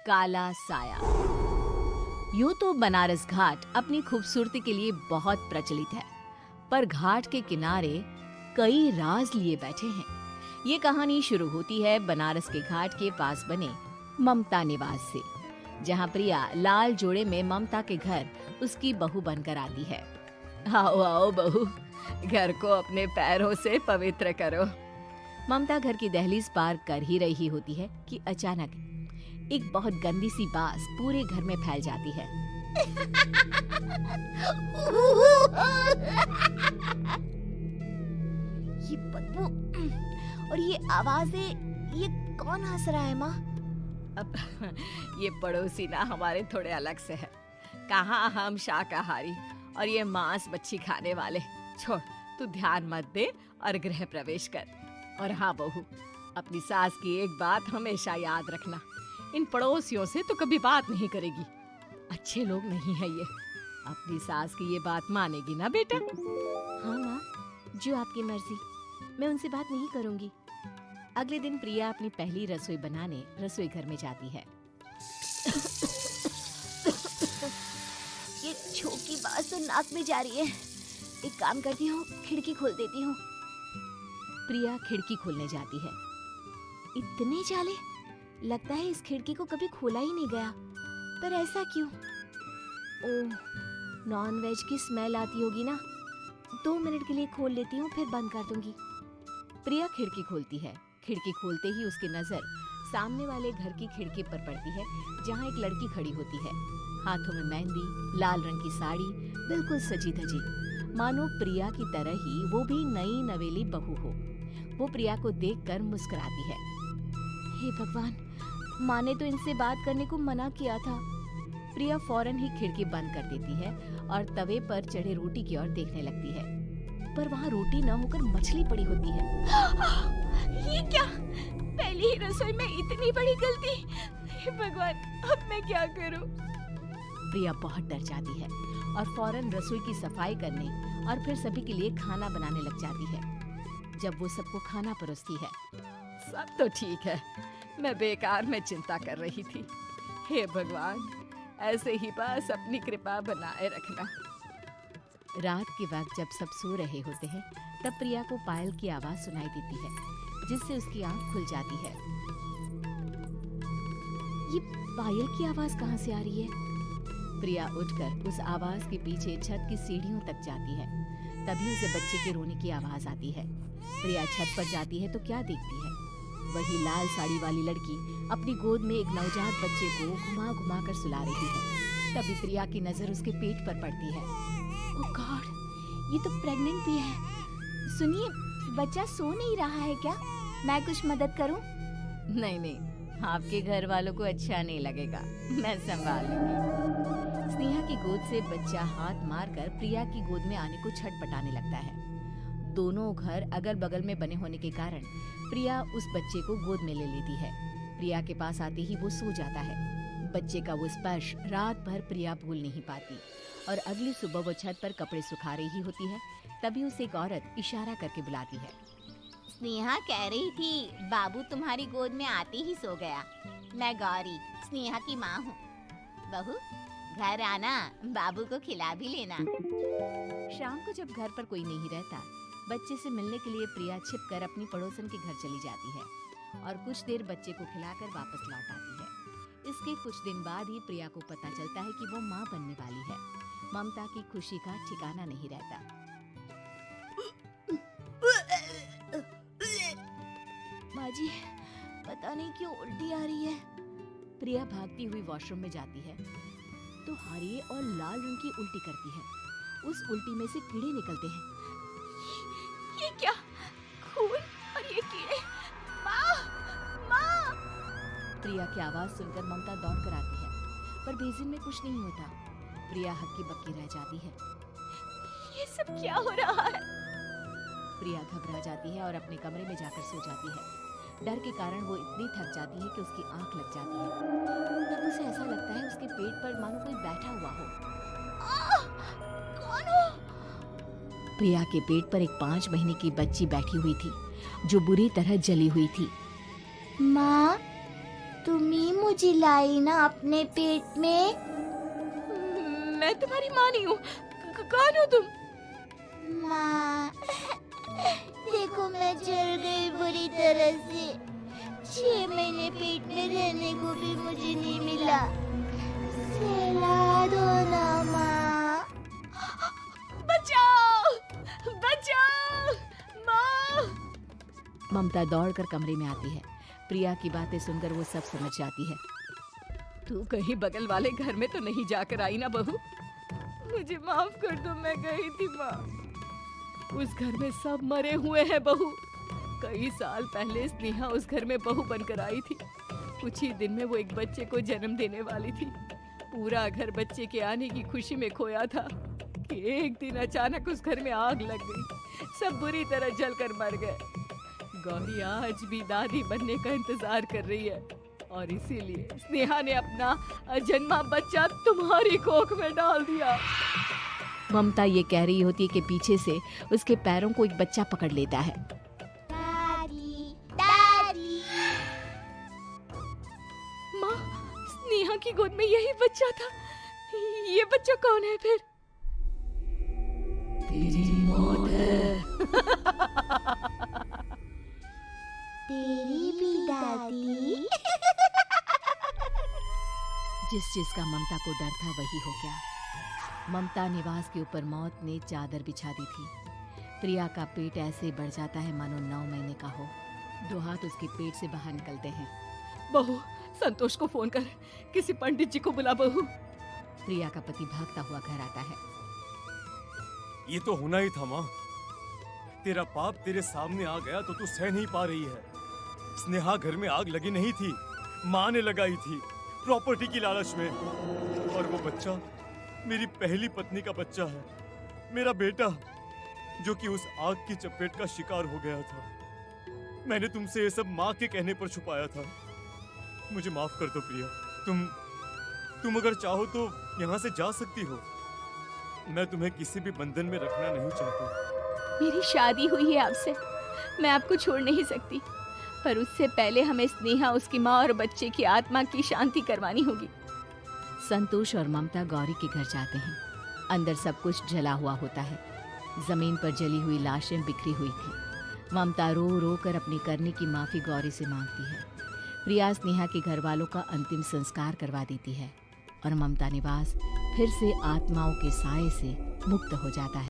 काला साया। यूं तो बनारस घाट अपनी खूबसूरती के लिए बहुत प्रचलित है, पर घाट के किनारे कई राज लिए बैठे हैं। ये कहानी शुरू होती है बनारस के घाट के पास बने ममता निवास से, जहां प्रिया लाल जोड़े में ममता के घर उसकी बहू बनकर आती है। आओ आओ बहू, घर को अपने पैरों से पवित्र करो। ममता घर की दहलीज पार कर ही रही होती है कि अचानक एक बहुत गंदी सी बास पूरे घर में फैल जाती है। ये बदबू और ये आवाजें, ये कौन हंस रहा है माँ? अब ये पड़ोसी ना हमारे थोड़े अलग से है। कहाँ हम शाकाहारी और ये मांस मच्छी खाने वाले। छोड़, तू ध्यान मत दे और गृह प्रवेश कर। और हाँ बहू, अपनी सास की एक बात हमेशा याद रखना, इन पड़ोसियों से तो कभी बात नहीं करेगी। अच्छे लोग नहीं है ये। अपनी सास की ये बात मानेगी ना बेटा? हाँ माँ, जो आपकी मर्जी, मैं उनसे बात नहीं करूंगी। अगले दिन प्रिया अपनी पहली रसोई बनाने रसोई घर में जाती है। ये छोकी बात तो नाक में जा रही है। एक काम करती हूँ, खिड़की खोल देती हूँ। प्रिया खिड़की खोलने जाती है। इतने जाले, लगता है इस खिड़की को कभी खोला ही नहीं गया। पर ऐसा क्यों? ओह, नॉन-वेज की स्मेल आती होगी ना। 2 मिनट के लिए खोल लेती हूँ, फिर बंद कर दूंगी। प्रिया खिड़की खोलती है। खिड़की खोलते ही उसकी नजर सामने वाले घर की खिड़की पर पड़ती है, जहाँ एक लड़की खड़ी होती है। हाथों में मेहंदी, लाल रंग की साड़ी, बिल्कुल सजी धजी, मानो प्रिया की तरह ही वो भी नई नवेली बहू हो। वो प्रिया को देखकर मुस्कुराती है। हे भगवान, माँ ने तो इनसे बात करने को मना किया था। प्रिया फौरन ही खिड़की बंद कर देती है और तवे पर चढ़े रोटी की ओर देखने लगती है, पर वहाँ रोटी न होकर मछली पड़ी होती है। ये क्या? पहली ही रसोई में इतनी बड़ी गलती। हे भगवान, अब मैं क्या करूं? प्रिया बहुत डर जाती है और फौरन रसोई की सफाई करने और फिर सभी के लिए खाना बनाने लग जाती है। जब वो सबको खाना परोसती है, सब तो ठीक है, मैं बेकार में चिंता कर रही थी। हे भगवान, ऐसे ही बस अपनी कृपा बनाए रखना। रात के वक्त जब सब सो रहे होते हैं, तब प्रिया को पायल की आवाज सुनाई देती है, जिससे उसकी आंख खुल जाती है। ये पायल की आवाज कहाँ से आ रही है? प्रिया उठकर उस आवाज के पीछे छत की सीढ़ियों तक जाती है। तभी उसे बच्चे के रोने की आवाज आती है। प्रिया छत पर जाती है तो क्या देखती है? वही लाल साड़ी वाली लड़की अपनी गोद में एक नवजात बच्चे को घुमा घुमा कर सुला रही है। तभी प्रिया की नजर उसके पेट पर पड़ती है। ओह गॉड, ये तो प्रेग्नेंट भी है। सुनिए, बच्चा सो नहीं रहा है क्या? मैं कुछ मदद करूं? नहीं नहीं, आपके घर वालों को अच्छा नहीं लगेगा, मैं संभाल लूंगी। स्नेहा की गोद से बच्चा हाथ मारकर प्रिया की गोद में आने को छटपटाने लगता है। दोनों घर अगल बगल में बने होने के कारण प्रिया उस बच्चे को गोद में ले लेती है। प्रिया के पास आते ही वो सो जाता है। बच्चे का वो स्पर्श रात भर प्रिया भूल नहीं पाती और अगली सुबह वो छत पर कपड़े सुखा रही होती है। तभी उसे एक औरत इशारा करके बुलाती है। स्नेहा कह रही थी, बाबू तुम्हारी गोद में आते ही सो गया। मैं गौरी, स्नेहा की माँ हूँ। बहू, घर आना, बाबू को खिला भी लेना। शाम को जब घर पर कोई नहीं रहता, बच्चे से मिलने के लिए प्रिया छिपकर अपनी पड़ोसन के घर चली जाती है और कुछ देर बच्चे को खिलाकर वापस लौट आती है। इसके कुछ दिन बाद ही प्रिया को पता चलता है कि वो माँ बनने वाली है। ममता की खुशी का ठिकाना नहीं रहता। माँ जी, पता नहीं क्यों उल्टी आ रही है। प्रिया भागती हुई वॉशरूम में जाती है तो हरे और लाल रंग की उल्टी करती है। उस उल्टी में से कीड़े निकलते हैं। ये क्या? खून और ये कीड़े! माँ! माँ! प्रिया की आवाज सुनकर ममता दौड़ कर आती है, पर बेसिन में कुछ नहीं होता। प्रिया हक्की बक्की रह जाती है। ये सब क्या हो रहा है? प्रिया घबरा जाती है और अपने कमरे में जाकर सो जाती है। डर के कारण वो इतनी थक जाती है कि उसकी आंख लग जाती है। तब उसे ऐसा लगता है उसके पेट पर मानो कोई बैठा हुआ हो। कौन हो? प्रिया के पेट पर एक 5 महीने की बच्ची बैठी हुई थी, जो बुरी तरह जली हुई थी। माँ, तुम ही मुझे लाई ना अपने पेट में। मैं तुम्हारी माँ नहीं हूँ। कौन हो तुम? माँ, देखो मैं जल गई बुरी तरह से। 6 महीने पेट में रहने को भी मुझे नहीं मिला। सहला दो ना माँ। बचाओ, बचाओ, माँ। ममता दौड़कर कमरे में आती है। प्रिया की बातें सुनकर वो सब समझ जाती है। तू कहीं बगल वाले घर में तो नहीं जाकर आई ना बहू? मुझे माफ कर दो, मैं गई थी माँ। उस घर में सब मरे हुए हैं बहू। कई साल पहले स्नेहा उस घर में बहू बनकर आई थी। कुछ ही दिन में वो एक बच्चे को जन्म देने वाली थी। पूरा घर बच्चे के आने की खुशी में खोया था कि एक दिन अचानक उस घर में आग लग गई। सब बुरी तरह जलकर मर गए। गौरी आज भी दादी बनने का इंतजार कर रही है और इसीलिए स्नेहा ने अपना अजन्मा बच्चा तुम्हारी कोख में डाल दिया। ममता ये कह रही होती है कि पीछे से उसके पैरों को एक बच्चा पकड़ लेता है। दादी, दादी। माँ, स्नेहा की गोद में यही बच्चा था। ये बच्चा कौन है फिर? तेरी मौत है। तेरी भी दादी। जिस चीज का ममता को डर था वही हो गया। ममता निवास के ऊपर मौत ने चादर बिछा दी थी। प्रिया का पेट ऐसे बढ़ जाता है मानो 9 महीने का हो। 2 हाथ उसके पेट से बाहर निकलते हैं। बहू, संतोष को फोन कर, किसी पंडित जी को बुला बहू। प्रिया का पति भागता हुआ घर आता है। ये तो होना ही था माँ। तेरा पाप तेरे सामने आ गया तो तू सह नहीं पा रही है। स्नेहा घर में आग लगी नहीं थी, माँ ने लगाई थी प्रॉपर्टी की लालच में। और वो बच्चा मेरी पहली पत्नी का बच्चा है, मेरा बेटा, जो कि उस आग की चपेट का शिकार हो गया था। मैंने तुमसे ये सब माँ के कहने पर छुपाया था। मुझे माफ कर दो प्रिया। तुम अगर चाहो तो यहाँ से जा सकती हो। मैं तुम्हें किसी भी बंधन में रखना नहीं चाहता। मेरी शादी हुई है आपसे, मैं आपको छोड़ नहीं सकती, पर उससे पहले हमें स्नेहा, उसकी माँ और बच्चे की आत्मा की शांति करवानी होगी। संतोष और ममता गौरी के घर जाते हैं। अंदर सब कुछ जला हुआ होता है। जमीन पर जली हुई लाशें बिखरी हुई थी। ममता रो रो कर अपनी करने की माफी गौरी से मांगती है। प्रिया स्नेहा के घर वालों का अंतिम संस्कार करवा देती है और ममता निवास फिर से आत्माओं के साए से मुक्त हो जाता है।